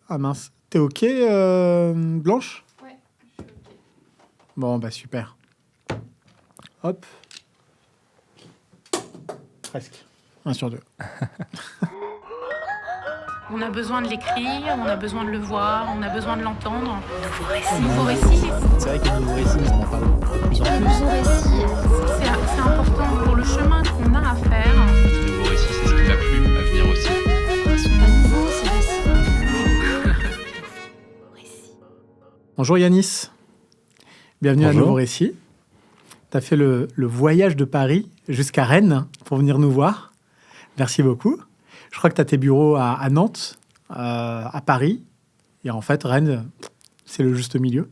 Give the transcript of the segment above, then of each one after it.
Ah mince, t'es OK, Blanche? Ouais, je suis OK. Bon, bah super. Hop. Presque. 1 sur 2. On a besoin de l'écrire, on a besoin de le voir, on a besoin de l'entendre. Nouveau récit. C'est vrai qu'il y a de nouveaux récits, mais on en parle de plus en plus. Nouveau récit. C'est important pour le chemin qu'on a à faire. Ce nouveau récit, c'est ce qui va plus à venir aussi. Ils sont pas nouveaux, ces récits. Bonjour Yanis. Bienvenue Bonjour. à Nouveau Récit. Tu as fait le voyage de Paris jusqu'à Rennes pour venir nous voir. Merci beaucoup. Je crois que tu as tes bureaux à Nantes, à Paris. Et en fait, Rennes, c'est le juste milieu.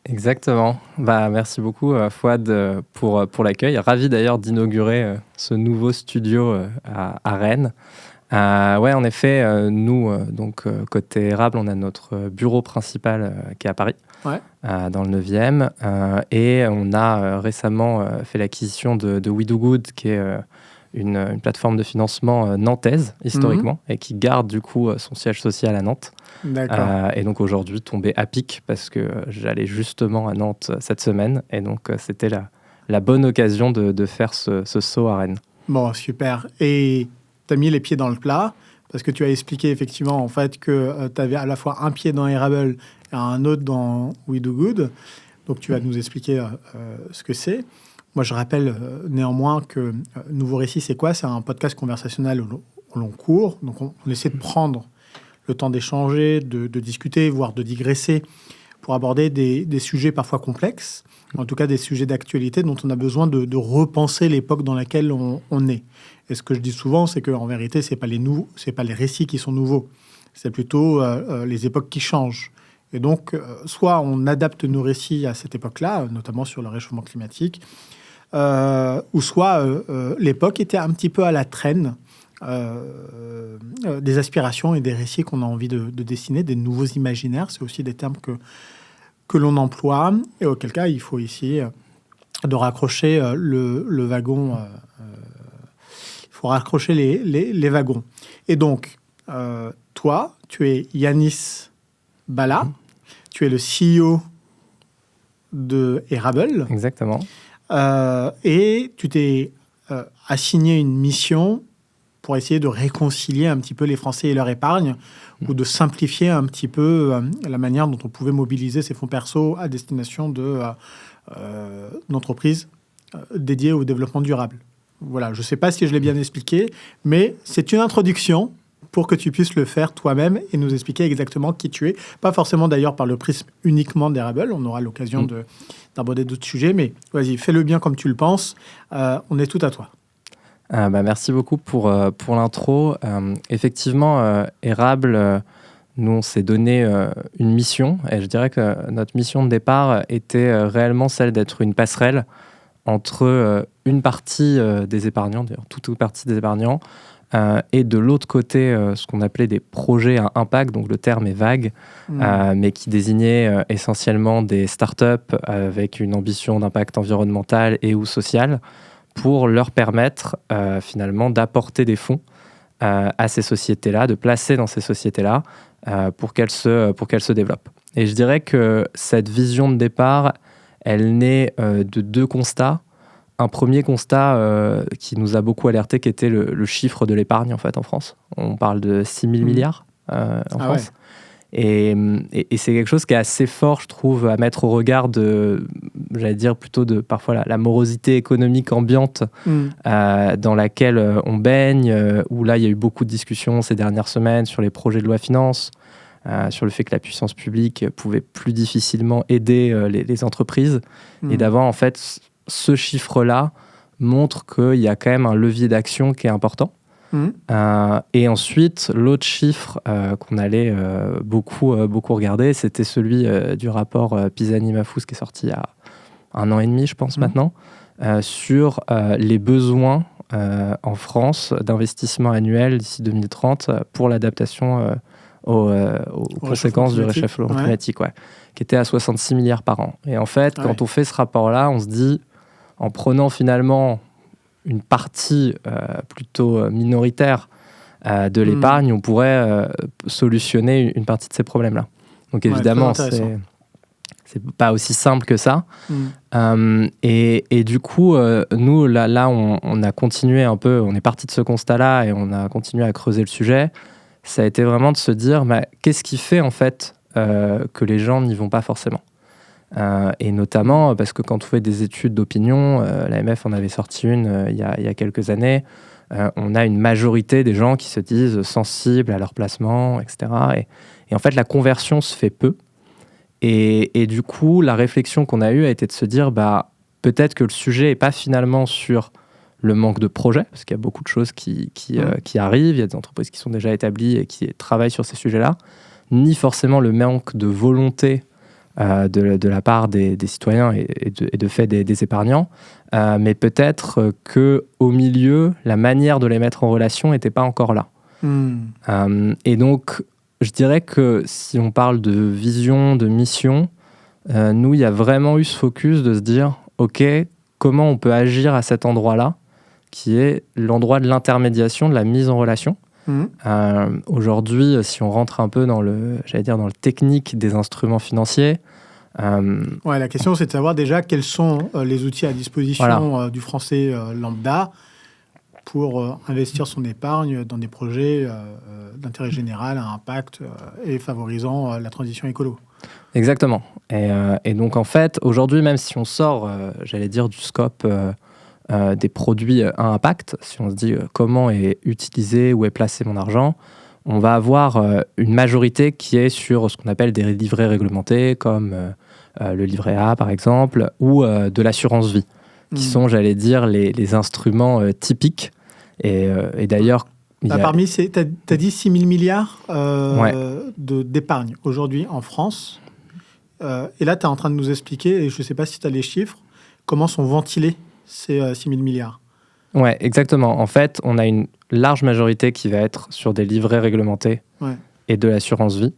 Exactement. Merci beaucoup, Fouad, pour l'accueil. Ravi d'ailleurs d'inaugurer ce nouveau studio à Rennes. En effet, nous, côté érable, on a notre bureau principal qui est à Paris, dans le 9e. Et on a récemment fait l'acquisition de We Do Good, qui est une plateforme de financement nantaise, historiquement, et qui garde du coup son siège social à Nantes. D'accord. Et donc aujourd'hui, tombé à pic parce que j'allais justement à Nantes cette semaine. Et donc c'était la bonne occasion de faire ce saut à Rennes. Bon, super. Et tu as mis les pieds dans le plat parce que tu as expliqué effectivement en fait que tu avais à la fois un pied dans Airable et un autre dans We Do Good. Donc tu vas nous expliquer ce que c'est. Moi, je rappelle néanmoins que Nouveau Récit, c'est quoi? C'est un podcast conversationnel au long cours. Donc on essaie de prendre le temps d'échanger, de discuter, voire de digresser pour aborder des sujets parfois complexes, en tout cas des sujets d'actualité dont on a besoin de repenser l'époque dans laquelle on est. Et ce que je dis souvent, c'est qu'en vérité, c'est pas les récits qui sont nouveaux, c'est plutôt les époques qui changent. Et donc, soit on adapte nos récits à cette époque-là, notamment sur le réchauffement climatique, ou soit l'époque était un petit peu à la traîne des aspirations et des récits qu'on a envie de dessiner, des nouveaux imaginaires. C'est aussi des termes que l'on emploie, et auquel cas, il faut essayer de raccrocher le wagon. Il faut raccrocher les wagons. Et donc, toi, tu es Yanis Bala, tu es le CEO de Airable. Exactement. Et tu t'es assigné une mission pour essayer de réconcilier un petit peu les Français et leur épargne, ou de simplifier un petit peu la manière dont on pouvait mobiliser ces fonds perso à destination d'entreprises dédiées au développement durable. Voilà, je ne sais pas si je l'ai bien expliqué, mais c'est une introduction pour que tu puisses le faire toi-même et nous expliquer exactement qui tu es. Pas forcément d'ailleurs par le prisme uniquement d'Airable, on aura l'occasion d'aborder d'autres sujets, mais vas-y, fais-le bien comme tu le penses, on est tout à toi. Merci beaucoup pour l'intro. Effectivement, Airable, nous, on s'est donné une mission, et je dirais que notre mission de départ était réellement celle d'être une passerelle entre une partie des épargnants, d'ailleurs toute partie des épargnants, et de l'autre côté, ce qu'on appelait des projets à impact, donc le terme est vague, mais qui désignait essentiellement des startups avec une ambition d'impact environnemental et ou social, pour leur permettre finalement d'apporter des fonds à ces sociétés-là, de placer dans ces sociétés-là pour qu'elles se développent. Et je dirais que cette vision de départ, elle naît de deux constats. Un premier constat qui nous a beaucoup alerté, qui était le chiffre de l'épargne en fait en France. On parle de 6 000 milliards en France. Ouais. Et c'est quelque chose qui est assez fort, je trouve, à mettre au regard de, j'allais dire plutôt de parfois la morosité économique ambiante dans laquelle on baigne, où là il y a eu beaucoup de discussions ces dernières semaines sur les projets de loi finances, sur le fait que la puissance publique pouvait plus difficilement aider les entreprises, et d'avoir en fait ce chiffre-là montre qu'il y a quand même un levier d'action qui est important. Et ensuite, l'autre chiffre qu'on allait beaucoup regarder, c'était celui du rapport Pisani-Mafous qui est sorti il y a 1 an et demi, je pense maintenant, sur les besoins en France d'investissement annuel d'ici 2030 pour l'adaptation aux conséquences du réchauffement climatique, qui était à 66 milliards par an. Et en fait, quand on fait ce rapport-là, on se dit, en prenant finalement une partie plutôt minoritaire de l'épargne, on pourrait solutionner une partie de ces problèmes-là. Donc évidemment, c'est pas aussi simple que ça. Et du coup, nous, là on a continué un peu, on est parti de ce constat-là et on a continué à creuser le sujet. Ça a été vraiment de se dire, qu'est-ce qui fait en fait que les gens n'y vont pas forcément ? Et notamment parce que quand on fait des études d'opinion, l'AMF en avait sorti une il y a quelques années, on a une majorité des gens qui se disent sensibles à leur placement, etc. Et en fait, la conversion se fait peu. Et du coup, la réflexion qu'on a eue a été de se dire, peut-être que le sujet n'est pas finalement sur le manque de projets, parce qu'il y a beaucoup de choses qui arrivent, il y a des entreprises qui sont déjà établies et qui travaillent sur ces sujets-là, ni forcément le manque de volonté de la part des citoyens et de fait des épargnants, mais peut-être qu'au milieu, la manière de les mettre en relation n'était pas encore là. Et donc, je dirais que si on parle de vision, de mission, nous, il y a vraiment eu ce focus de se dire, OK, comment on peut agir à cet endroit-là, qui est l'endroit de l'intermédiation, de la mise en relation. Aujourd'hui, si on rentre un peu dans le technique des instruments financiers... la question, c'est de savoir déjà quels sont les outils à disposition du Français lambda pour investir son épargne dans des projets d'intérêt général à impact et favorisant la transition écolo. Exactement. Et donc, en fait, aujourd'hui, même si on sort, du scope des produits à impact, si on se dit comment est utilisé, où est placé mon argent, on va avoir une majorité qui est sur ce qu'on appelle des livrets réglementés, comme le livret A, par exemple, ou de l'assurance vie, qui sont, les instruments typiques. Et d'ailleurs... Parmi ces... Tu as dit 6 000 milliards d'épargne aujourd'hui en France. Et là, tu es en train de nous expliquer, et je ne sais pas si tu as les chiffres, comment sont ventilés ces 6 000 milliards. Ouais, exactement. En fait, on a une large majorité qui va être sur des livrets réglementés et de l'assurance vie.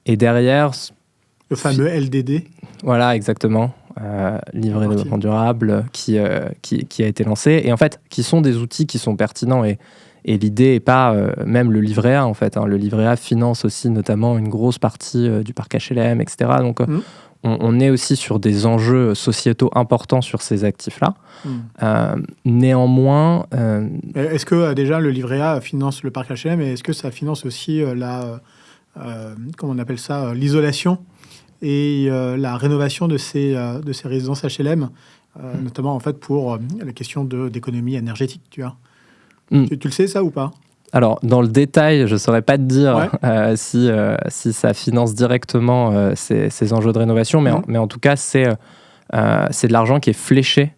Et derrière... Le fameux LDD. Voilà, exactement. Livret de développement durable qui a été lancé. Et en fait, qui sont des outils qui sont pertinents. Et l'idée n'est pas même le livret A, en fait. Le livret A finance aussi notamment une grosse partie du parc HLM, etc. Donc, on est aussi sur des enjeux sociétaux importants sur ces actifs-là. Néanmoins... Est-ce que déjà le livret A finance le parc HLM et est-ce que ça finance aussi comment on appelle ça, l'isolation et la rénovation de ces résidences HLM, notamment en fait pour la question d'économie énergétique, tu vois. Tu le sais ça ou pas ? Alors, dans le détail, je ne saurais pas te dire si ça finance directement ces enjeux de rénovation, mais en tout cas, c'est de l'argent qui est fléché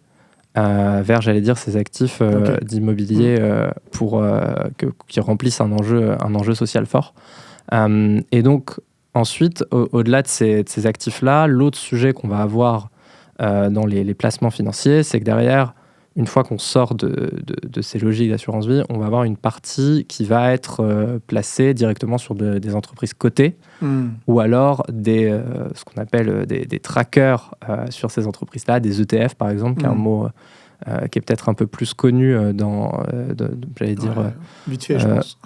vers, ces actifs d'immobilier qui remplissent un enjeu social fort. Et donc, ensuite, au-delà de ces actifs-là, l'autre sujet qu'on va avoir dans les placements financiers, c'est que derrière, une fois qu'on sort de ces logiques d'assurance vie, on va avoir une partie qui va être placée directement sur des entreprises cotées ou alors ce qu'on appelle des trackers sur ces entreprises-là, des ETF par exemple, qui est un mot qui est peut-être un peu plus connu vite fait, je pense.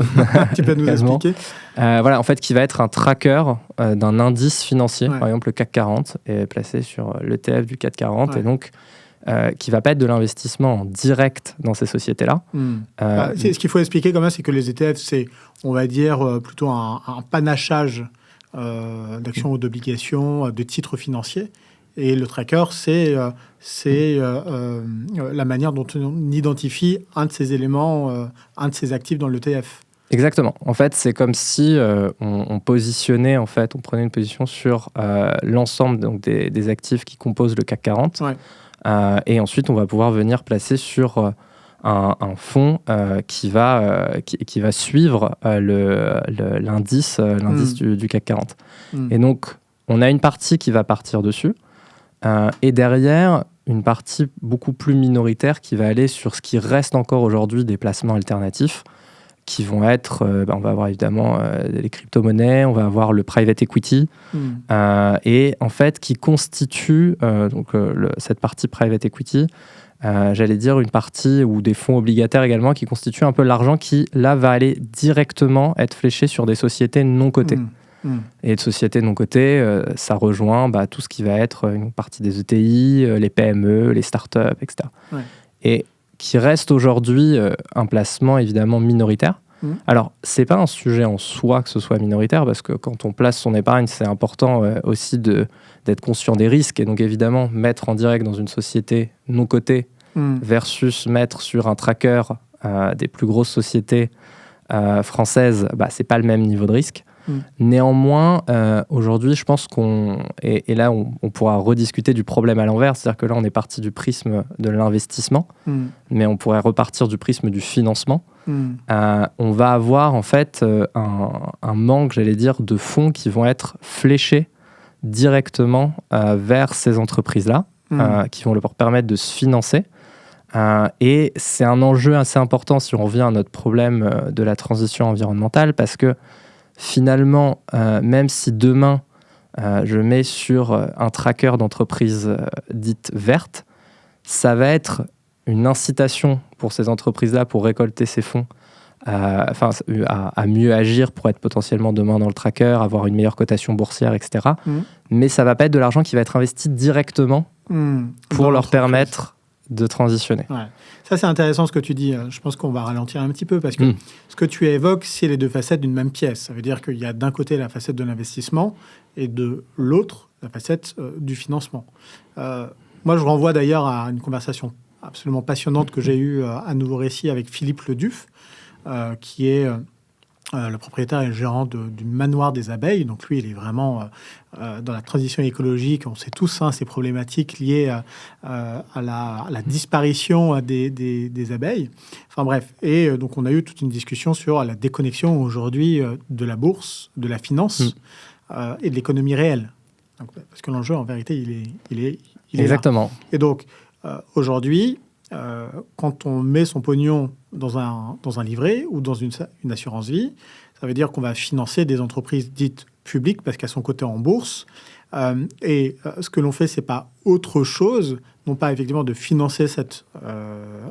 Tu peux nous expliquer en fait, qui va être un tracker d'un indice financier, par exemple le CAC 40, est placé sur l'ETF du CAC 40, et donc qui ne va pas être de l'investissement en direct dans ces sociétés-là. Ce qu'il faut expliquer quand même, c'est que les ETF, c'est, on va dire, plutôt un panachage d'actions ou d'obligations, de titres financiers. Et le tracker, c'est la manière dont on identifie un de ces éléments, un de ces actifs dans l'ETF. Exactement. En fait, c'est comme si on positionnait, on prenait une position sur l'ensemble donc, des actifs qui composent le CAC 40. Et ensuite, on va pouvoir venir placer sur un fonds qui va suivre l'indice du CAC 40. Et donc, on a une partie qui va partir dessus. Et derrière, une partie beaucoup plus minoritaire qui va aller sur ce qui reste encore aujourd'hui des placements alternatifs, qui vont être, on va avoir évidemment les crypto-monnaies, on va avoir le private equity, et en fait qui constitue, cette partie private equity, j'allais dire, une partie ou des fonds obligataires également qui constituent un peu l'argent qui, là, va aller directement être fléché sur des sociétés non cotées. Et de sociétés non cotées, ça rejoint tout ce qui va être une partie des ETI, les PME, les startups, etc. Ouais. Et qui reste aujourd'hui un placement évidemment minoritaire. Alors, c'est pas un sujet en soi que ce soit minoritaire, parce que quand on place son épargne, c'est important aussi d'être conscient des risques. Et donc, évidemment, mettre en direct dans une société non cotée versus mettre sur un tracker des plus grosses sociétés françaises, c'est pas le même niveau de risque. Néanmoins, aujourd'hui, je pense et là, on pourra rediscuter du problème à l'envers, c'est-à-dire que là, on est parti du prisme de l'investissement, mais on pourrait repartir du prisme du financement. On va avoir en fait un manque, j'allais dire, de fonds qui vont être fléchés directement vers ces entreprises-là, qui vont leur permettre de se financer. Et c'est un enjeu assez important si on revient à notre problème de la transition environnementale, parce que finalement, même si demain, je mets sur un tracker d'entreprise dite verte, ça va être une incitation pour ces entreprises-là pour récolter ces fonds, à mieux agir pour être potentiellement demain dans le tracker, avoir une meilleure cotation boursière, etc. Mais ça ne va pas être de l'argent qui va être investi directement pour leur permettre de transitionner. Ouais. Ça, c'est intéressant ce que tu dis. Je pense qu'on va ralentir un petit peu parce que ce que tu évoques, c'est les deux facettes d'une même pièce. Ça veut dire qu'il y a d'un côté la facette de l'investissement et de l'autre la facette du financement. Moi, je renvoie d'ailleurs à une conversation absolument passionnante que j'ai eue à Nouveau Récit avec Philippe Leduf, qui est le propriétaire et le gérant du Manoir des Abeilles. Donc lui, il est vraiment dans la transition écologique. On sait tous ces problématiques liées à la disparition des abeilles. Enfin bref. Et donc on a eu toute une discussion sur la déconnexion aujourd'hui de la bourse, de la finance et de l'économie réelle. Donc, parce que l'enjeu, en vérité, il est exactement là. Et donc, aujourd'hui, quand on met son pognon dans un livret ou dans une assurance vie, ça veut dire qu'on va financer des entreprises dites publiques parce qu'elles sont cotées en bourse. Et ce que l'on fait, c'est pas autre chose, non pas effectivement de financer cette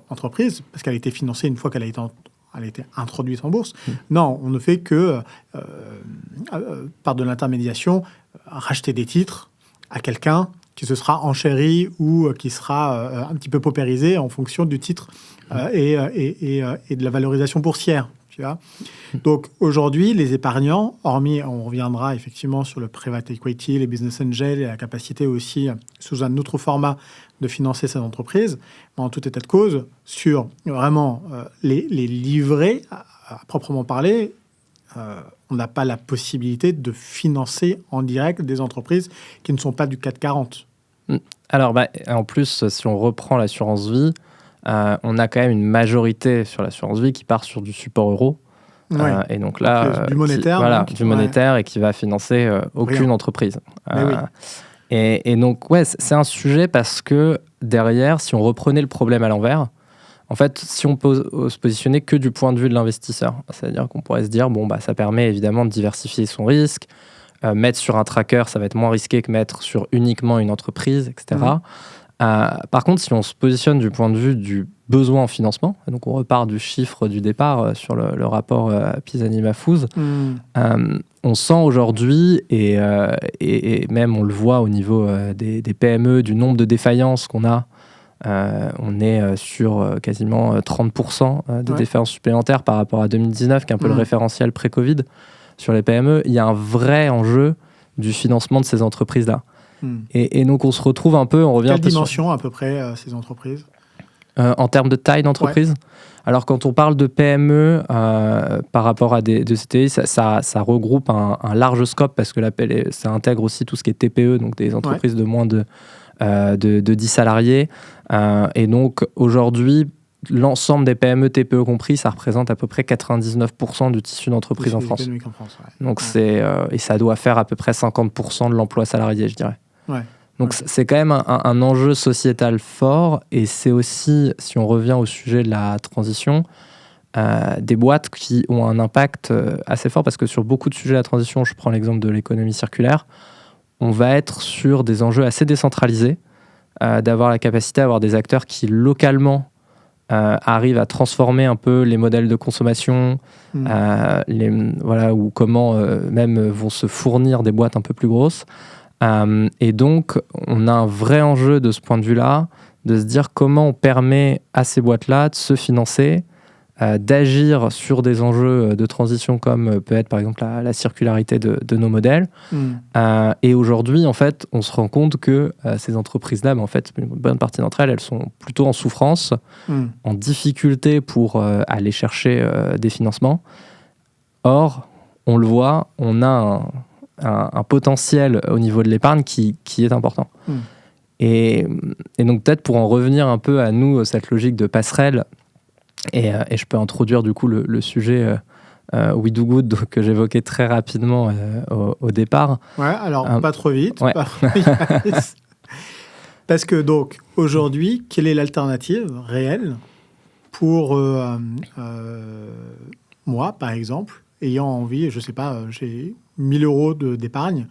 entreprise parce qu'elle a été financée une fois qu'elle a été introduite en bourse. Non, on ne fait que, par de l'intermédiation, racheter des titres à quelqu'un qui se sera enchéri ou qui sera un petit peu paupérisé en fonction du titre et de la valorisation boursière. Tu vois. Donc aujourd'hui, les épargnants, hormis, on reviendra effectivement sur le private equity, les business angels et la capacité aussi, sous un autre format, de financer ces entreprises, mais en tout état de cause, sur vraiment les livrets, à proprement parler, on n'a pas la possibilité de financer en direct des entreprises qui ne sont pas du CAC 40. Alors, en plus, si on reprend l'assurance vie, on a quand même une majorité sur l'assurance vie qui part sur du support euro. Ouais. Et donc là, du monétaire. Du monétaire et qui va financer aucune entreprise. Oui. Et donc, c'est un sujet parce que derrière, si on reprenait le problème à l'envers, en fait, si on peut se positionner que du point de vue de l'investisseur, c'est-à-dire qu'on pourrait se dire, ça permet évidemment de diversifier son risque. Mettre sur un tracker, ça va être moins risqué que mettre sur uniquement une entreprise, etc. Par contre, si on se positionne du point de vue du besoin en financement, donc on repart du chiffre du départ sur le rapport Pisani-Mahfouz, on sent aujourd'hui, et même on le voit au niveau des PME, du nombre de défaillances qu'on a, on est sur quasiment 30% de défaillances supplémentaires par rapport à 2019, qui est un peu le référentiel pré-Covid. Sur les PME, il y a un vrai enjeu du financement de ces entreprises-là. Et donc, on se retrouve un peu... Quelle dimension, à peu près, ces entreprises en termes de taille d'entreprise. Alors, quand on parle de PME par rapport à des CTI, ça regroupe un large scope parce que ça intègre aussi tout ce qui est TPE, donc des entreprises de moins de 10 salariés. Et donc, aujourd'hui, l'ensemble des PME, TPE compris, ça représente à peu près 99% du tissu d'entreprise en France. Donc et ça doit faire à peu près 50% de l'emploi salarié, je dirais. Donc c'est quand même un enjeu sociétal fort, et c'est aussi, si on revient au sujet de la transition, des boîtes qui ont un impact assez fort, parce que sur beaucoup de sujets de la transition, je prends l'exemple de l'économie circulaire, on va être sur des enjeux assez décentralisés, d'avoir la capacité à avoir des acteurs qui localement arrivent à transformer un peu les modèles de consommation, ou comment même vont se fournir des boîtes un peu plus grosses. Et donc, on a un vrai enjeu de ce point de vue-là, de se dire comment on permet à ces boîtes-là de se financer, d'agir sur des enjeux de transition comme peut être par exemple la circularité de nos modèles. Et aujourd'hui, en fait, on se rend compte que ces entreprises-là, en fait, une bonne partie d'entre elles, elles sont plutôt en souffrance, en difficulté pour aller chercher des financements. Or, on le voit, on a un potentiel au niveau de l'épargne qui est important. Et donc peut-être pour en revenir un peu à nous, cette logique de passerelle, et je peux introduire du coup le sujet We Do Good que j'évoquais très rapidement au départ. Ouais, alors pas trop vite. Ouais. Parce que donc aujourd'hui, quelle est l'alternative réelle pour moi, par exemple, ayant envie, je sais pas, j'ai 1 000 € d'épargne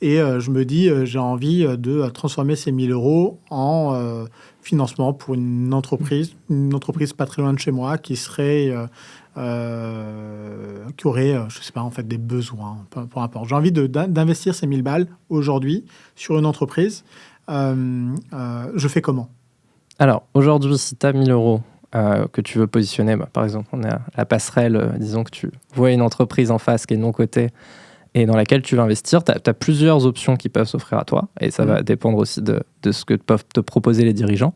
et je me dis j'ai envie de transformer ces 1 000 € en financement pour une entreprise pas très loin de chez moi qui serait qui aurait je sais pas en fait des besoins, peu importe. J'ai envie d'investir ces 1000 balles aujourd'hui sur une entreprise. Je fais comment? Alors aujourd'hui, si tu as 1 000 € que tu veux positionner, par exemple, on est à la passerelle, disons que tu vois une entreprise en face qui est non cotée et dans laquelle tu vas investir, tu as plusieurs options qui peuvent s'offrir à toi, et ça va dépendre aussi de ce que peuvent te proposer les dirigeants.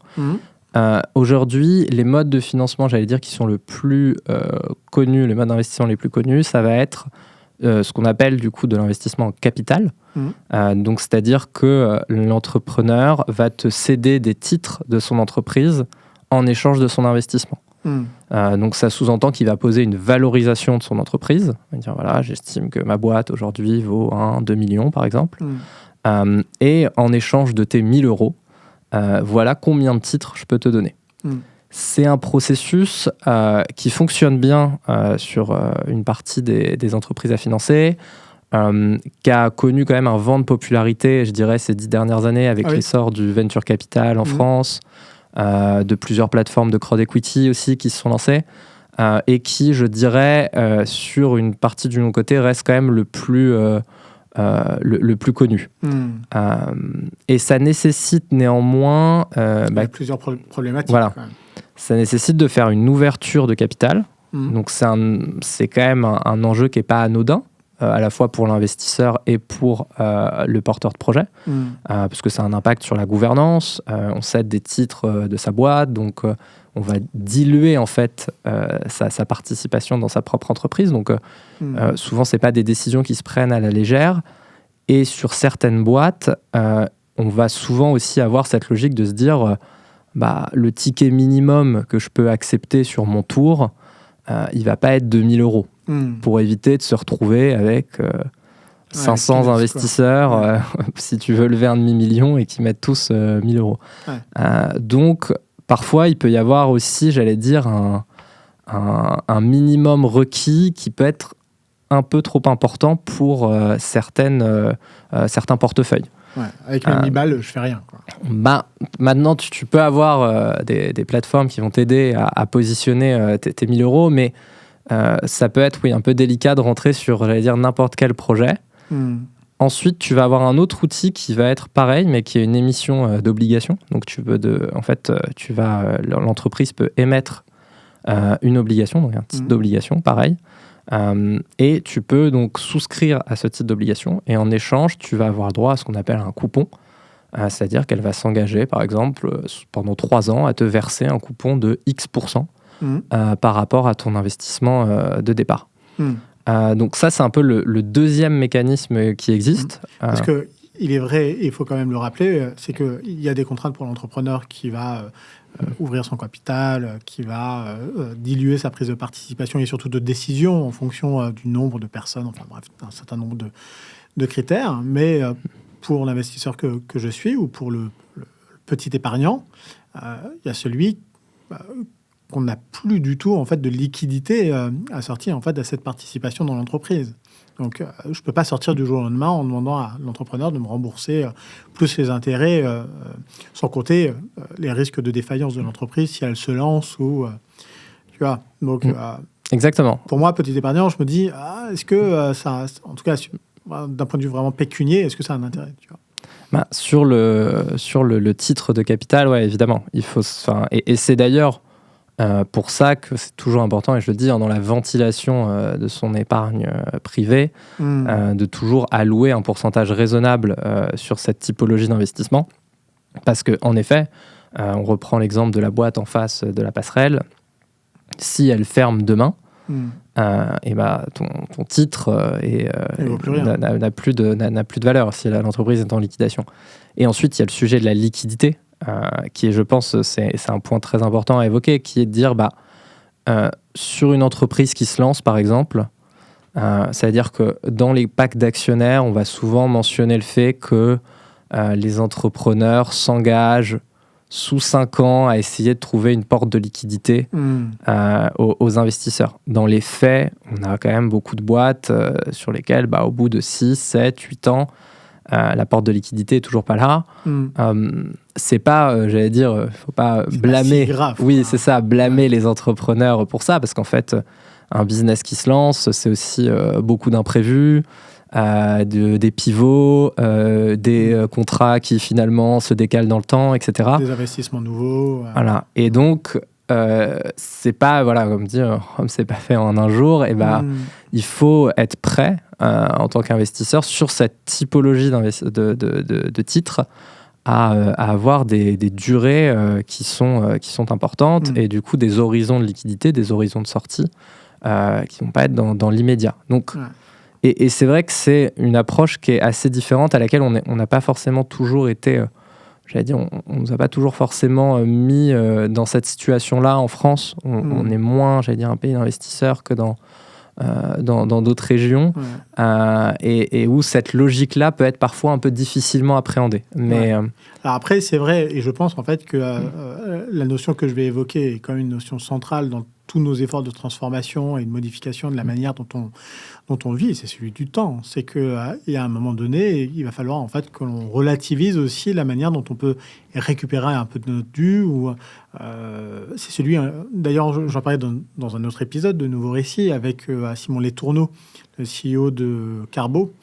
Aujourd'hui, les modes de financement, j'allais dire, qui sont le plus connus, les modes d'investissement les plus connus, ça va être ce qu'on appelle du coup de l'investissement en capital. Donc, c'est-à-dire que l'entrepreneur va te céder des titres de son entreprise en échange de son investissement. Donc ça sous-entend qu'il va poser une valorisation de son entreprise. Il va dire voilà, j'estime que ma boîte aujourd'hui vaut 2 millions par exemple. Et en échange de tes 1 000 €, voilà combien de titres je peux te donner. C'est un processus qui fonctionne bien sur une partie des entreprises à financer, qui a connu quand même un vent de popularité, je dirais, ces 10 dernières années avec l'essor du venture capital en France, de plusieurs plateformes de crowd equity aussi qui se sont lancées, et qui, je dirais, sur une partie du non-côté, reste quand même le plus connu. Et ça nécessite néanmoins... Il y a plusieurs problématiques. Voilà. Quand même. Ça nécessite de faire une ouverture de capital. Donc c'est quand même un enjeu qui n'est pas anodin, à la fois pour l'investisseur et pour le porteur de projet, parce que ça a un impact sur la gouvernance. On cède des titres de sa boîte, donc on va diluer en fait sa participation dans sa propre entreprise. Donc souvent, c'est pas des décisions qui se prennent à la légère. Et sur certaines boîtes, on va souvent aussi avoir cette logique de se dire le ticket minimum que je peux accepter sur mon tour, il va pas être de 1 000 €, pour éviter de se retrouver avec 500 investisseurs, si tu veux lever un demi-million et qui mettent tous 1 000 €. Donc, parfois, il peut y avoir aussi, j'allais dire, un minimum requis qui peut être un peu trop important pour certains portefeuilles. Ouais, avec mes 1000 balles, je fais rien, quoi. Maintenant, tu peux avoir des plateformes qui vont t'aider à positionner tes 1 000 €, mais ça peut être un peu délicat de rentrer sur, j'allais dire, n'importe quel projet. Ensuite, tu vas avoir un autre outil qui va être pareil, mais qui est une émission d'obligation. Donc, l'entreprise peut émettre une obligation, donc un titre d'obligation, pareil. Et tu peux donc souscrire à ce titre d'obligation, et en échange, tu vas avoir droit à ce qu'on appelle un coupon. C'est-à-dire qu'elle va s'engager, par exemple, pendant 3 ans, à te verser un coupon de X% par rapport à ton investissement de départ. Donc ça, c'est un peu le deuxième mécanisme qui existe. Parce que il est vrai, et il faut quand même le rappeler, c'est qu'il y a des contraintes pour l'entrepreneur qui va ouvrir son capital, qui va diluer sa prise de participation et surtout de décision en fonction du nombre de personnes, enfin bref, un certain nombre de critères. Mais pour l'investisseur que je suis, ou pour le petit épargnant, il y a celui qu'on n'a plus du tout en fait de liquidité assortie en fait à cette participation dans l'entreprise. Donc, je ne peux pas sortir du jour au lendemain en demandant à l'entrepreneur de me rembourser plus les intérêts, sans compter les risques de défaillance de l'entreprise si elle se lance ou... tu vois, donc... Exactement. Pour moi, petit épargnant, je me dis, est-ce que ça... En tout cas, d'un point de vue vraiment pécunier, est-ce que ça a un intérêt, tu vois? Sur le titre de capital, ouais, évidemment. Il faut, et c'est d'ailleurs pour ça que c'est toujours important, et je le dis, dans la ventilation de son épargne privée, de toujours allouer un pourcentage raisonnable sur cette typologie d'investissement. Parce qu'en effet, on reprend l'exemple de la boîte en face de la passerelle. Si elle ferme demain, et ton titre n'a plus de valeur si l'entreprise est en liquidation. Et ensuite, il y a le sujet de la liquidité, qui est, je pense, c'est un point très important à évoquer, qui est de dire, sur une entreprise qui se lance, par exemple, c'est-à-dire que dans les packs d'actionnaires, on va souvent mentionner le fait que les entrepreneurs s'engagent sous 5 ans à essayer de trouver une porte de liquidité aux investisseurs. Dans les faits, on a quand même beaucoup de boîtes sur lesquelles, au bout de 6, 7, 8 ans, la porte de liquidité est toujours pas là. C'est pas, j'allais dire, faut pas blâmer. Pas si grave, oui, c'est ça, blâmer les entrepreneurs pour ça, parce qu'en fait, un business qui se lance, c'est aussi beaucoup d'imprévus. Des pivots, des contrats qui finalement se décalent dans le temps, etc. Des investissements nouveaux. Voilà. Et donc, c'est pas, comme dire, c'est pas fait en un jour. Et il faut être prêt en tant qu'investisseur sur cette typologie de titres à avoir des durées qui sont importantes et du coup des horizons de liquidité, des horizons de sortie qui vont pas être dans l'immédiat. Donc Et c'est vrai que c'est une approche qui est assez différente, à laquelle on n'a pas forcément toujours été... j'allais dire, on ne nous a pas toujours forcément mis dans cette situation-là en France. On est moins, j'allais dire, un pays d'investisseurs que dans d'autres régions, et où cette logique-là peut être parfois un peu difficilement appréhendée. Mais, Alors après, c'est vrai, et je pense en fait que la notion que je vais évoquer est quand même une notion centrale dans tous nos efforts de transformation et de modification de la manière dont on vit, c'est celui du temps. C'est qu'il y a un moment donné, il va falloir en fait que l'on relativise aussi la manière dont on peut récupérer un peu de notre dû. C'est celui, d'ailleurs, j'en parlais dans un autre épisode de Nouveau Récit avec Simon Letourneau, le CEO de Carbo.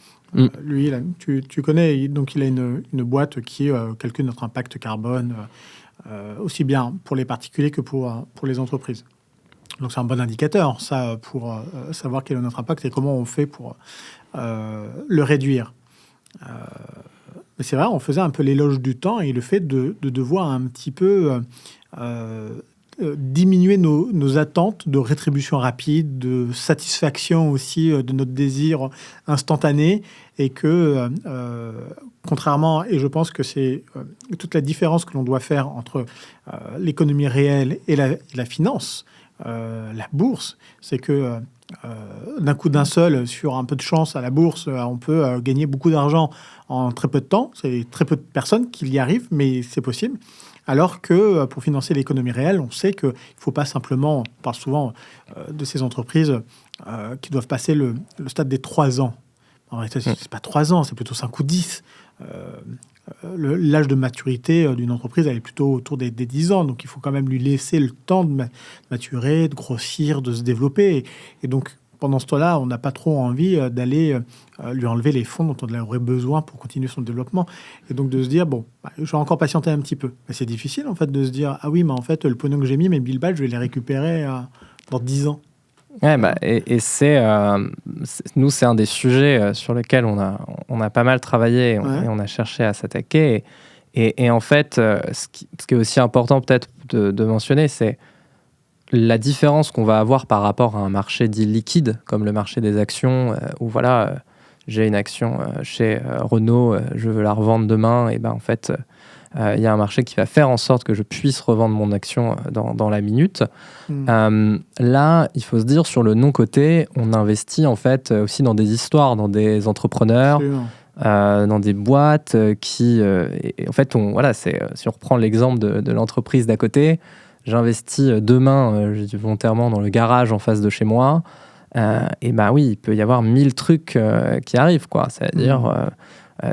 Lui, tu connais, donc il a une boîte qui calcule notre impact carbone, aussi bien pour les particuliers que pour les entreprises. Donc c'est un bon indicateur, ça, pour savoir quel est notre impact et comment on fait pour le réduire. Mais c'est vrai, on faisait un peu l'éloge du temps et le fait de devoir un petit peu diminuer nos attentes de rétribution rapide, de satisfaction aussi de notre désir instantané, et que, contrairement, et je pense que c'est toute la différence que l'on doit faire entre l'économie réelle et la finance, la bourse, c'est que d'un coup d'un seul, sur un peu de chance à la bourse, on peut gagner beaucoup d'argent en très peu de temps. C'est très peu de personnes qui y arrivent, mais c'est possible. Alors que pour financer l'économie réelle, on sait qu'il ne faut pas simplement, on parle souvent de ces entreprises qui doivent passer le stade des 3 ans. En réalité, ce n'est pas 3 ans, c'est plutôt 5 ou 10. L'âge de maturité d'une entreprise, elle est plutôt autour des 10 ans. Donc, il faut quand même lui laisser le temps de maturer, de grossir, de se développer. Et donc, pendant ce temps-là, on n'a pas trop envie d'aller lui enlever les fonds dont on aurait besoin pour continuer son développement. Et donc, de se dire, je vais encore patienter un petit peu. Mais c'est difficile, en fait, de se dire, ah oui, mais en fait, le pognon que j'ai mis, mes billes-balles, je vais les récupérer dans 10 ans. Ouais, et nous, c'est un des sujets sur lesquels on a pas mal travaillé et on a cherché à s'attaquer. Et en fait, ce qui est aussi important peut-être de mentionner, c'est la différence qu'on va avoir par rapport à un marché dit liquide, comme le marché des actions, où voilà, j'ai une action chez Renault, je veux la revendre demain, et en fait, il y a un marché qui va faire en sorte que je puisse revendre mon action dans la minute. Là, il faut se dire, sur le non-coté, on investit en fait aussi dans des histoires, dans des entrepreneurs, dans des boîtes qui... et en fait, si on reprend l'exemple de l'entreprise d'à côté, j'investis demain, je dis volontairement, dans le garage en face de chez moi. et bah oui, il peut y avoir 1000 trucs qui arrivent, quoi. C'est-à-dire,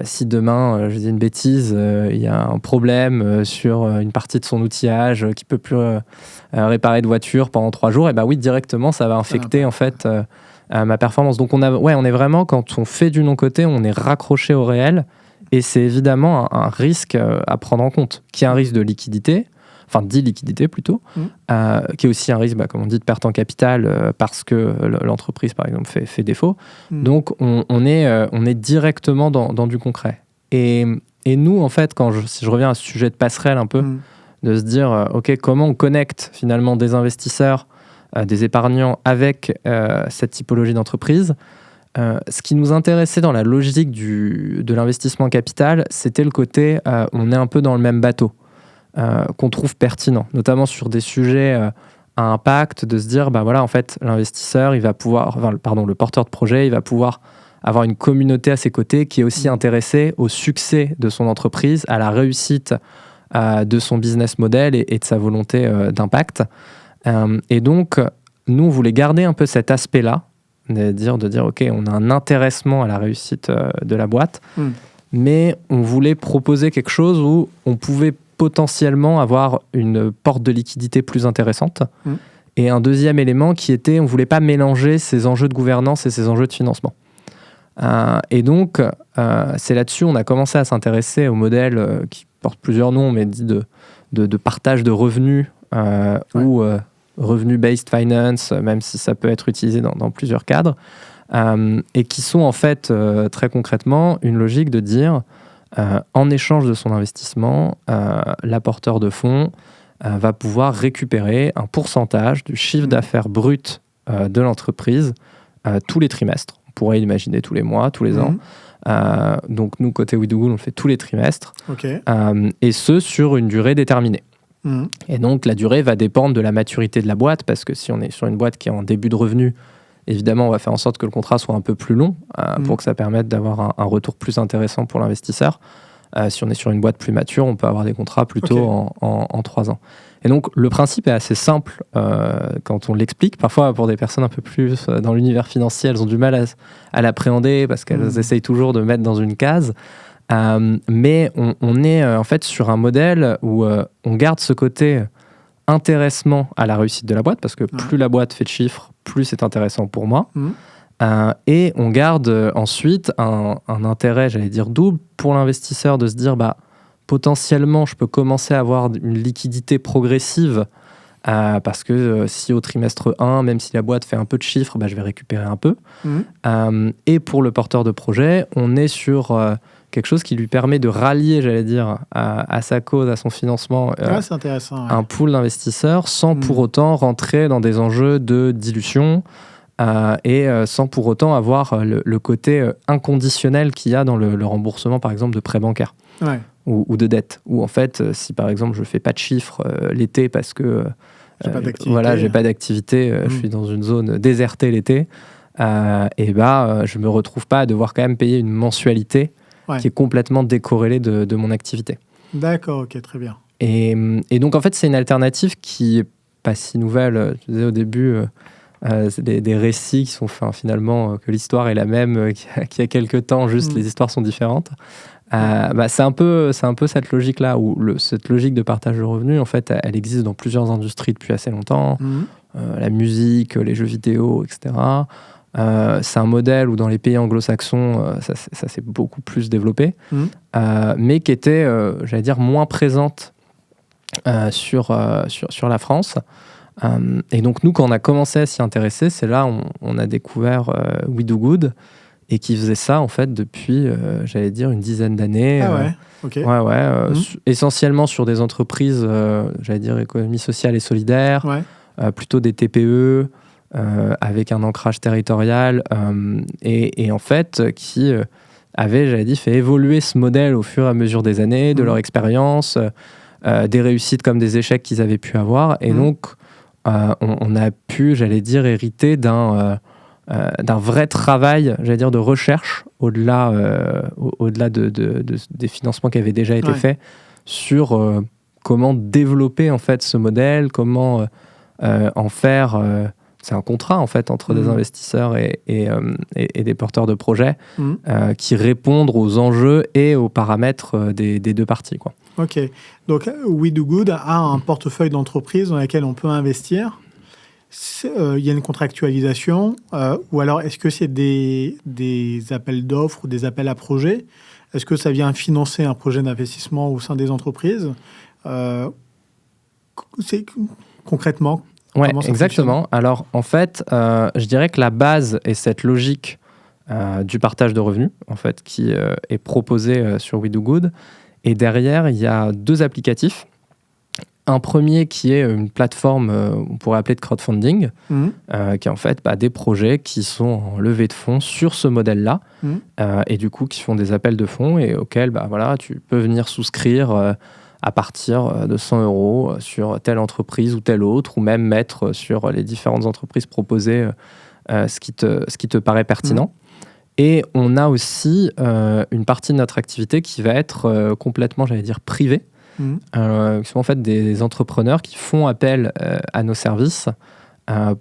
si demain, je dis une bêtise, il y a un problème sur une partie de son outillage qui peut plus réparer de voiture pendant 3 jours, et bah oui, directement, ça va infecter en fait ma performance. Donc on est vraiment, quand on fait du non-codé, on est raccroché au réel, et c'est évidemment un risque à prendre en compte, qui est un risque de liquidité, enfin d'illiquidité plutôt, qui est aussi un risque, comme on dit, de perte en capital parce que l'entreprise, par exemple, fait défaut. Donc, on est directement dans du concret. Et nous, en fait, si je reviens à ce sujet de passerelle un peu, de se dire, OK, comment on connecte finalement des investisseurs, des épargnants avec cette typologie d'entreprise. Ce qui nous intéressait dans la logique de l'investissement capital, c'était le côté, on est un peu dans le même bateau. Qu'on trouve pertinent, notamment sur des sujets à impact, de se dire, voilà, en fait, l'investisseur, il va pouvoir, le porteur de projet, il va pouvoir avoir une communauté à ses côtés qui est aussi intéressée au succès de son entreprise, à la réussite de son business model et de sa volonté d'impact. Et donc, nous, on voulait garder un peu cet aspect-là, de dire, OK, on a un intéressement à la réussite de la boîte, mais on voulait proposer quelque chose où on pouvait potentiellement avoir une porte de liquidité plus intéressante. Et un deuxième élément qui était, on ne voulait pas mélanger ces enjeux de gouvernance et ces enjeux de financement. Et donc, c'est là-dessus, on a commencé à s'intéresser au modèle qui porte plusieurs noms, mais dit de partage de revenus ou revenue-based finance, même si ça peut être utilisé dans plusieurs cadres, et qui sont en fait très concrètement une logique de dire en échange de son investissement, l'apporteur de fonds va pouvoir récupérer un pourcentage du chiffre d'affaires brut de l'entreprise tous les trimestres. On pourrait l'imaginer tous les mois, tous les ans. Donc nous, côté WeDoGood, on le fait tous les trimestres. Et ce, sur une durée déterminée. Et donc la durée va dépendre de la maturité de la boîte, parce que si on est sur une boîte qui est en début de revenu, évidemment, on va faire en sorte que le contrat soit un peu plus long pour que ça permette d'avoir un retour plus intéressant pour l'investisseur. Si on est sur une boîte plus mature, on peut avoir des contrats plutôt en 3 ans. Et donc, le principe est assez simple quand on l'explique. Parfois, pour des personnes un peu plus dans l'univers financier, elles ont du mal à l'appréhender parce qu'elles essayent toujours de mettre dans une case. Mais on est en fait sur un modèle où on garde ce côté intéressement à la réussite de la boîte, parce que plus la boîte fait de chiffres, plus c'est intéressant pour moi. Et on garde ensuite un intérêt, j'allais dire double, pour l'investisseur, de se dire, potentiellement, je peux commencer à avoir une liquidité progressive, parce que si au trimestre 1, même si la boîte fait un peu de chiffres, je vais récupérer un peu. Et pour le porteur de projet, on est sur quelque chose qui lui permet de rallier, j'allais dire, à sa cause, à son financement, c'est intéressant, un pool d'investisseurs, sans pour autant rentrer dans des enjeux de dilution, et sans pour autant avoir le côté inconditionnel qu'il y a dans le remboursement, par exemple, de prêts bancaires ou de dettes. Où en fait, si par exemple je ne fais pas de chiffres l'été parce que j'ai pas d'activité, je suis dans une zone désertée l'été, et je me retrouve pas à devoir quand même payer une mensualité qui est complètement décorrélée de mon activité. D'accord, ok, très bien. Et donc en fait, c'est une alternative qui est pas si nouvelle. Je disais au début, c'est des récits qui sont finalement que l'histoire est la même qu'il y a quelques temps, juste les histoires sont différentes. C'est un peu cette logique-là, où cette logique de partage de revenus, en fait, elle existe dans plusieurs industries depuis assez longtemps. La musique, les jeux vidéo, etc. C'est un modèle où dans les pays anglo-saxons, ça s'est beaucoup plus développé, mais qui était, j'allais dire, moins présente sur la France. Et donc nous, quand on a commencé à s'y intéresser, c'est là on a découvert WeDoGood, et qui faisait ça en fait depuis, j'allais dire, une dizaine d'années. Essentiellement sur des entreprises, j'allais dire, économie sociale et solidaire, plutôt des TPE, avec un ancrage territorial, et en fait qui avait, j'allais dire, fait évoluer ce modèle au fur et à mesure des années, de leur expérience, des réussites comme des échecs qu'ils avaient pu avoir. Et donc on a pu, j'allais dire, hériter d'un vrai travail, j'allais dire, de recherche au-delà des financements qui avaient déjà été faits sur comment développer en fait ce modèle, comment en faire une c'est un contrat en fait entre des investisseurs et des porteurs de projets qui répondent aux enjeux et aux paramètres des deux parties, quoi. Ok. Donc, We Do Good a un portefeuille d'entreprises dans lequel on peut investir. Il y a une contractualisation, ou alors est-ce que c'est des appels d'offres ou des appels à projets? Est-ce que ça vient financer un projet d'investissement au sein des entreprises? C'est concrètement Ouais, comment ça exactement. fonctionne? Alors, en fait, je dirais que la base est cette logique du partage de revenus, en fait, qui est proposée sur We Do Good. Et derrière, il y a 2 applicatifs. Un premier qui est une plateforme, on pourrait appeler de crowdfunding, qui est en fait des projets qui sont en levée de fonds sur ce modèle-là, et du coup qui font des appels de fonds et auxquels tu peux venir souscrire à partir de 100 € sur telle entreprise ou telle autre, ou même mettre sur les différentes entreprises proposées ce qui te paraît pertinent. Et on a aussi une partie de notre activité qui va être complètement, j'allais dire, privée, qui sont en fait des entrepreneurs qui font appel à nos services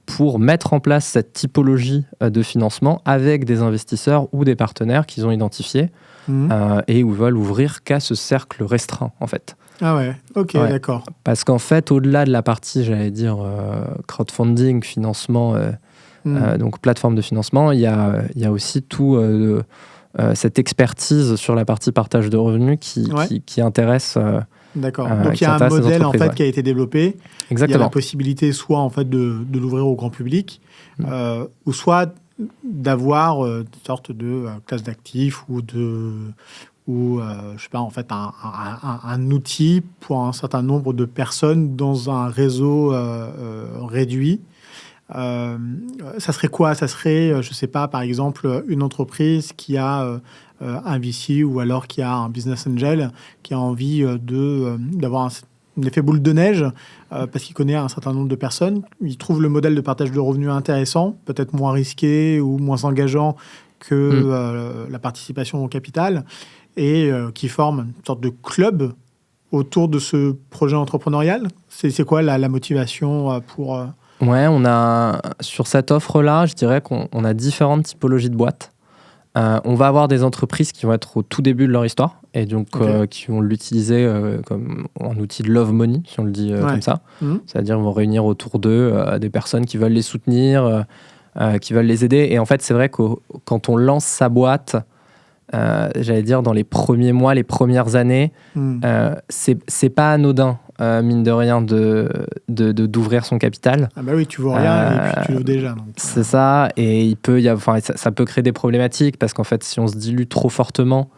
pour mettre en place cette typologie de financement avec des investisseurs ou des partenaires qu'ils ont identifiés et où ils veulent ouvrir qu'à ce cercle restreint, en fait. Ah ouais, ok, Ouais. d'accord. Parce qu'en fait, au-delà de la partie, j'allais dire, crowdfunding, financement, donc plateforme de financement, il y a aussi tout cette expertise sur la partie partage de revenus qui intéresse. D'accord. Donc il y a un modèle en fait qui a été développé. Exactement. Il y a la possibilité soit en fait de l'ouvrir au grand public, ou soit d'avoir une sorte de classe d'actifs ou je sais pas, en fait un outil pour un certain nombre de personnes dans un réseau réduit. Ça serait quoi? Ça serait, je sais pas, par exemple, une entreprise qui a un VC ou alors qui a un business angel qui a envie d'avoir un effet boule de neige parce qu'il connaît un certain nombre de personnes. Il trouve le modèle de partage de revenus intéressant, peut-être moins risqué ou moins engageant que la participation au capital, et qui forme une sorte de club autour de ce projet entrepreneurial. C'est quoi la motivation pour... Ouais, on a, sur cette offre-là, je dirais qu'on a différentes typologies de boîtes. On va avoir des entreprises qui vont être au tout début de leur histoire et donc qui vont l'utiliser comme un outil de love money, si on le dit comme ça. C'est-à-dire, ils vont réunir autour d'eux des personnes qui veulent les soutenir, qui veulent les aider. Et en fait, c'est vrai que quand on lance sa boîte, j'allais dire dans les premiers mois, les premières années, c'est pas anodin, mine de rien, d'ouvrir son capital. Ah bah oui, tu vois rien et puis tu l'ouvres déjà. Donc, c'est ça, et il peut ça peut créer des problématiques parce qu'en fait, si on se dilue trop fortement,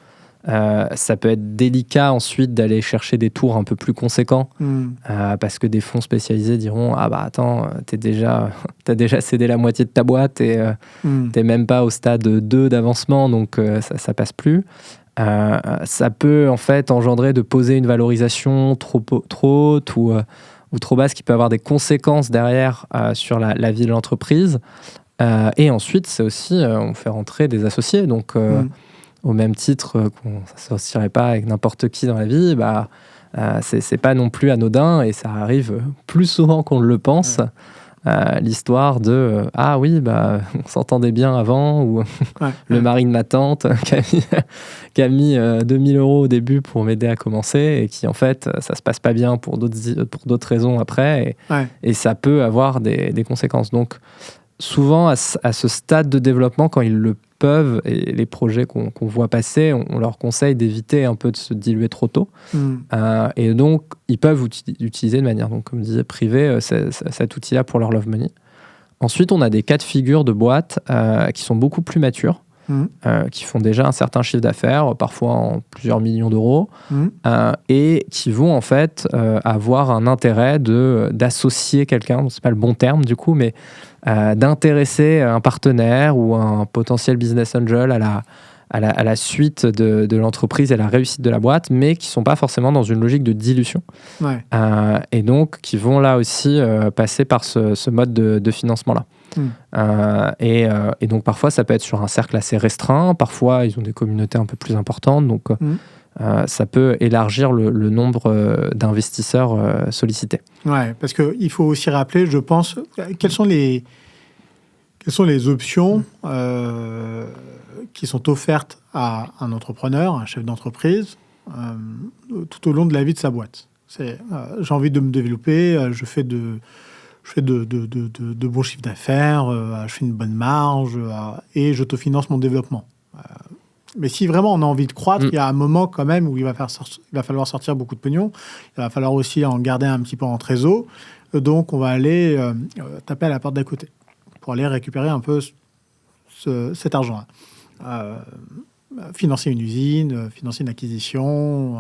ça peut être délicat ensuite d'aller chercher des tours un peu plus conséquents parce que des fonds spécialisés diront attends, t'as déjà cédé la moitié de ta boîte et t'es même pas au stade 2 d'avancement, donc ça passe plus. Ça peut en fait engendrer de poser une valorisation trop haute ou trop basse qui peut avoir des conséquences derrière sur la vie de l'entreprise. Et ensuite, c'est aussi, on fait rentrer des associés, donc au même titre qu'on ne s'associerait pas avec n'importe qui dans la vie, c'est pas non plus anodin et ça arrive plus souvent qu'on ne le pense. L'histoire de on s'entendait bien avant, ou le mari de ma tante qui a mis 2000 € au début pour m'aider à commencer et qui en fait ça se passe pas bien pour d'autres raisons après et ça peut avoir des conséquences. Donc souvent à ce stade de développement, quand ils le peuvent, et les projets qu'on voit passer, on leur conseille d'éviter un peu de se diluer trop tôt. Et donc, ils peuvent utiliser de manière, donc, comme je disais, privée, cet outil-là pour leur love money. Ensuite, on a des cas de figure de boîtes qui sont beaucoup plus matures, qui font déjà un certain chiffre d'affaires, parfois en plusieurs millions d'euros, et qui vont en fait avoir un intérêt d'associer quelqu'un, c'est pas le bon terme du coup, mais d'intéresser un partenaire ou un potentiel business angel à la suite de l'entreprise et la réussite de la boîte, mais qui ne sont pas forcément dans une logique de dilution. Et donc, qui vont là aussi passer par ce mode de financement-là. Et donc, parfois, ça peut être sur un cercle assez restreint. Parfois, ils ont des communautés un peu plus importantes. Donc, ça peut élargir le nombre d'investisseurs sollicités. Ouais, parce qu'il faut aussi rappeler, je pense, quels sont les Quelles sont les options qui sont offertes à un entrepreneur, un chef d'entreprise, tout au long de la vie de sa boîte? J'ai envie de me développer, je fais de bons chiffres d'affaires, je fais une bonne marge et j'autofinance mon développement. Mais si vraiment on a envie de croître, il y a un moment quand même où il va falloir sortir beaucoup de pognon. Il va falloir aussi en garder un petit peu en trésor. Donc on va aller taper à la porte d'à côté pour aller récupérer un peu cet argent-là. Financer une usine, financer une acquisition,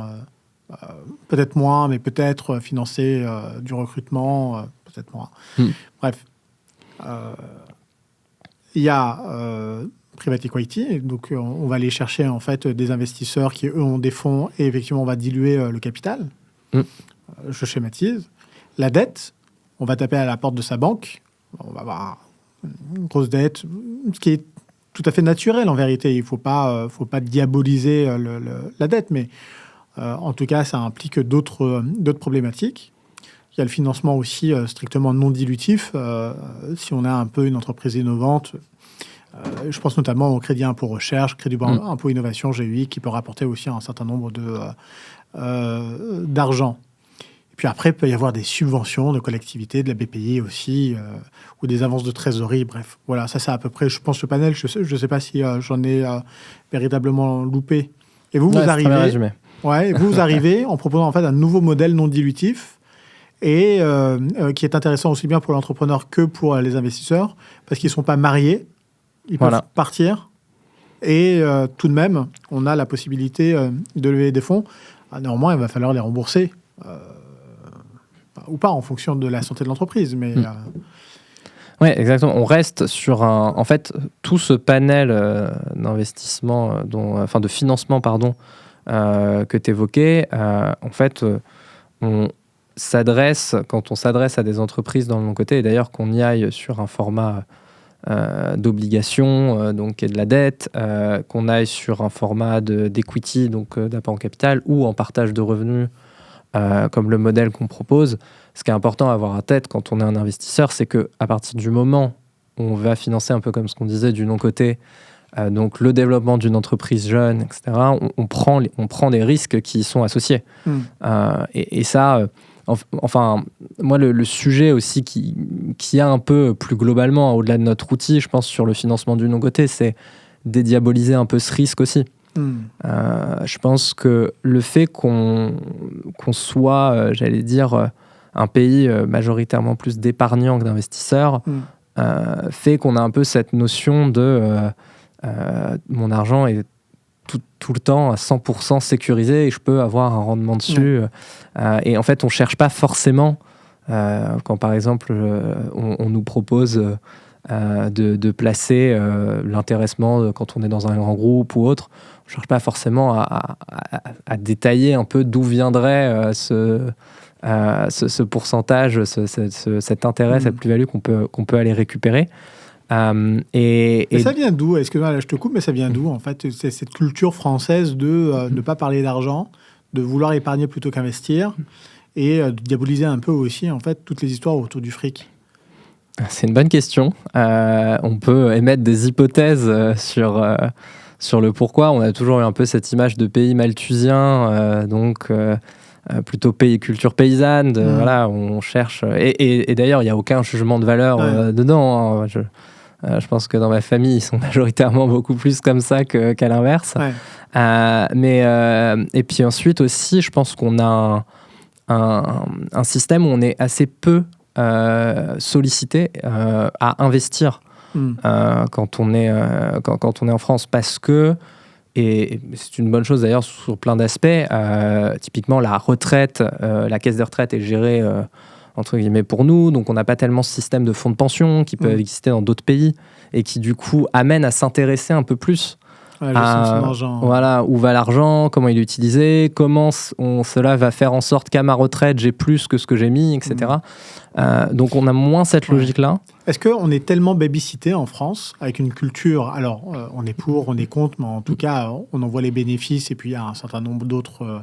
peut-être moins, mais peut-être financer du recrutement, peut-être moins. Bref. Il y a Private Equity, donc on va aller chercher en fait des investisseurs qui eux ont des fonds et effectivement on va diluer le capital. Je schématise. La dette, on va taper à la porte de sa banque, on va avoir une grosse dette, ce qui est tout à fait naturel en vérité. Il ne faut pas diaboliser la dette, mais en tout cas ça implique d'autres problématiques. Il y a le financement aussi strictement non dilutif. Si on a un peu une entreprise innovante, je pense notamment au crédit impôt recherche, crédit impôt innovation, GUI, qui peut rapporter aussi un certain nombre d'argent. Et puis après, il peut y avoir des subventions de collectivités, de la BPI aussi, ou des avances de trésorerie. Bref, voilà, ça c'est à peu près, je pense, le panel. Je ne sais pas si j'en ai véritablement loupé. Et vous arrivez en proposant en fait un nouveau modèle non dilutif et qui est intéressant aussi bien pour l'entrepreneur que pour les investisseurs, parce qu'ils ne sont pas mariés. Ils peuvent partir et tout de même, on a la possibilité de lever des fonds. Néanmoins, il va falloir les rembourser ou pas en fonction de la santé de l'entreprise. Mais oui, exactement. On reste sur en fait, tout ce panel d'investissement, de financement, que tu évoquais. En fait, quand on s'adresse à des entreprises dans le long côté, et d'ailleurs qu'on y aille sur un format d'obligation, donc et de la dette, qu'on aille sur un format d'equity, donc d'apport en capital, ou en partage de revenus, comme le modèle qu'on propose. Ce qui est important à avoir en tête quand on est un investisseur, c'est qu'à partir du moment où on va financer un peu comme ce qu'on disait du non-côté, donc le développement d'une entreprise jeune, etc., on prend des risques qui y sont associés. Et ça... Enfin, moi, le sujet aussi qui a un peu plus globalement, au-delà de notre outil, je pense, sur le financement du non-côté, c'est dédiaboliser un peu ce risque aussi. Je pense que le fait qu'on soit, j'allais dire, un pays majoritairement plus d'épargnants que d'investisseurs, fait qu'on a un peu cette notion de mon argent est tout le temps à 100% sécurisé et je peux avoir un rendement dessus. Et en fait, on ne cherche pas forcément, quand par exemple on nous propose de placer l'intéressement quand on est dans un grand groupe ou autre, on ne cherche pas forcément à détailler un peu d'où viendrait ce pourcentage, cet intérêt, cette plus-value qu'on peut aller récupérer. Et ça vient d'où? Excuse-moi, là, je te coupe, mais ça vient d'où en fait? C'est cette culture française de ne pas parler d'argent, de vouloir épargner plutôt qu'investir, et de diaboliser un peu aussi en fait toutes les histoires autour du fric. C'est une bonne question. On peut émettre des hypothèses sur le pourquoi. On a toujours eu un peu cette image de pays malthusien, plutôt culture paysanne. Voilà, on cherche. Et d'ailleurs, il n'y a aucun jugement de valeur dedans. Je pense que dans ma famille, ils sont majoritairement beaucoup plus comme ça qu'à l'inverse. Et puis ensuite aussi, je pense qu'on a un système où on est assez peu sollicité à investir quand on est en France, parce que, et c'est une bonne chose d'ailleurs sur plein d'aspects, typiquement la retraite, la caisse de retraite est gérée entre guillemets pour nous, donc on n'a pas tellement ce système de fonds de pension qui peut exister dans d'autres pays et qui du coup amène à s'intéresser un peu plus voilà, où va l'argent, comment il est utilisé, comment cela va faire en sorte qu'à ma retraite j'ai plus que ce que j'ai mis, etc. Donc on a moins cette logique-là. Est-ce qu'on est tellement babysité en France avec une culture, alors on est pour, on est contre, mais en tout cas on en voit les bénéfices et puis il y a un certain nombre d'autres...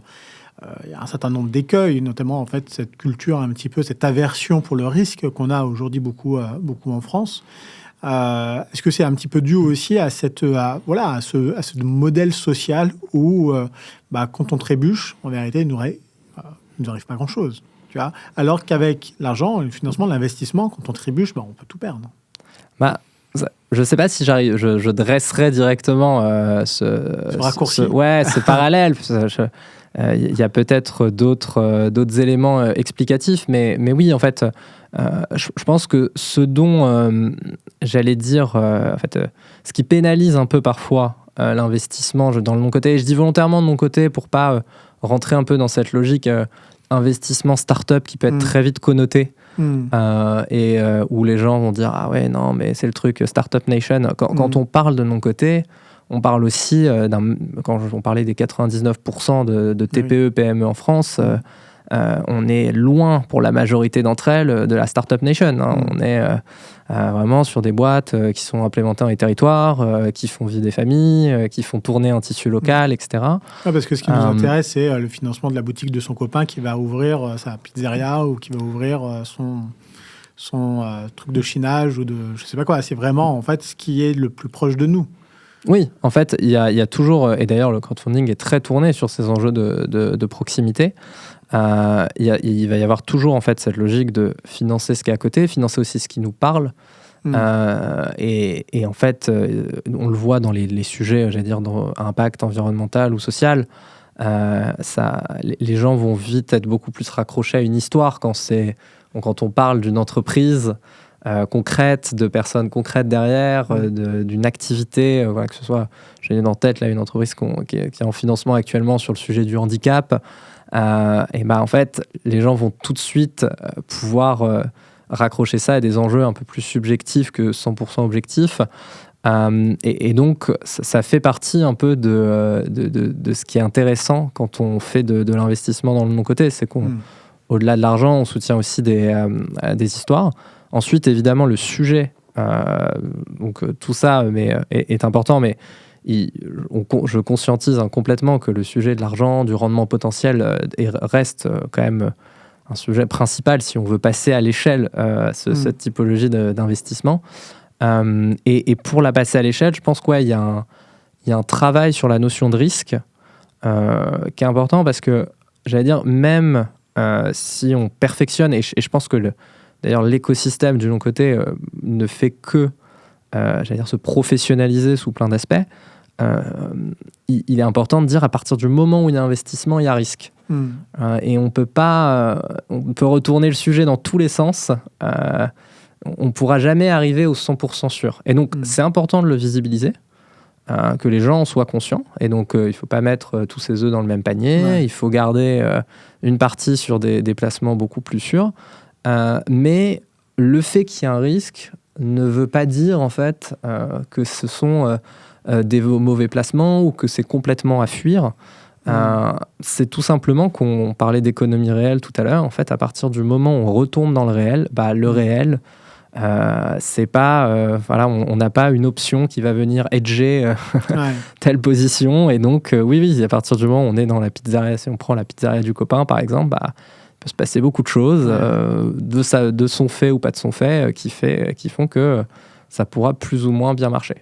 il y a un certain nombre d'écueils, notamment en fait cette culture un petit peu, cette aversion pour le risque qu'on a aujourd'hui beaucoup en France. Est-ce que c'est un petit peu dû aussi à ce modèle social où, quand on trébuche, en vérité, il nous arrive pas grand-chose, tu vois. Alors qu'avec l'argent, le financement, l'investissement, quand on trébuche, on peut tout perdre. Je sais pas si je dresserais directement ce raccourci. ce parallèle. Il y a peut-être d'autres éléments explicatifs, mais oui, en fait, je pense que ce dont, j'allais dire, ce qui pénalise un peu parfois l'investissement de mon côté, et je dis volontairement de mon côté pour pas rentrer un peu dans cette logique investissement start-up qui peut être très vite connoté, où les gens vont dire « Ah ouais, non, mais c'est le truc Startup Nation ». Quand on parle de mon côté, on parle aussi, quand on parlait des 99% de TPE, PME en France, on est loin, pour la majorité d'entre elles, de la Startup Nation. On est vraiment sur des boîtes qui sont implémentées dans les territoires, qui font vivre des familles, qui font tourner un tissu local, etc. Parce que ce qui nous intéresse, c'est le financement de la boutique de son copain qui va ouvrir sa pizzeria ou qui va ouvrir son truc de chinage ou de je sais pas quoi. C'est vraiment en fait ce qui est le plus proche de nous. Oui, en fait, il y a toujours, et d'ailleurs le crowdfunding est très tourné sur ces enjeux de proximité. Il va y avoir toujours en fait cette logique de financer ce qui est à côté, financer aussi ce qui nous parle. Et en fait, on le voit dans les sujets, j'allais dire, impact environnemental ou social. Les gens vont vite être beaucoup plus raccrochés à une histoire quand on parle d'une entreprise concrète, de personnes concrètes derrière, d'une activité, que ce soit, j'ai en tête là une entreprise qui est en financement actuellement sur le sujet du handicap. En fait, les gens vont tout de suite pouvoir raccrocher ça à des enjeux un peu plus subjectifs que 100% objectifs. Et donc, ça fait partie un peu de ce qui est intéressant quand on fait de l'investissement dans le non-côté. C'est qu'au-delà de l'argent, on soutient aussi des histoires. Ensuite, évidemment, le sujet, donc tout ça est important, mais je conscientise complètement que le sujet de l'argent, du rendement potentiel reste quand même un sujet principal si on veut passer à l'échelle cette typologie d'investissement. Et pour la passer à l'échelle, je pense qu'il y a un travail sur la notion de risque qui est important parce que, j'allais dire, même si on perfectionne, et je pense que d'ailleurs l'écosystème du non-côté ne fait que se professionnaliser sous plein d'aspects, il est important de dire à partir du moment où il y a investissement, il y a risque. Et on peut retourner le sujet dans tous les sens. On ne pourra jamais arriver au 100% sûr. Et donc, c'est important de le visibiliser, que les gens en soient conscients. Et donc, il ne faut pas mettre tous ses œufs dans le même panier. Il faut garder une partie sur des placements beaucoup plus sûrs. Mais le fait qu'il y ait un risque ne veut pas dire, en fait, que ce sont des mauvais placements ou que c'est complètement à fuir. C'est tout simplement qu'on parlait d'économie réelle tout à l'heure. En fait, à partir du moment où on retombe dans le réel, le réel, c'est pas... on n'a pas une option qui va venir hedger telle position. Et donc, oui, à partir du moment où on est dans la pizzeria, si on prend la pizzeria du copain, par exemple, il peut se passer beaucoup de choses de son fait ou pas de son fait qui font que ça pourra plus ou moins bien marcher.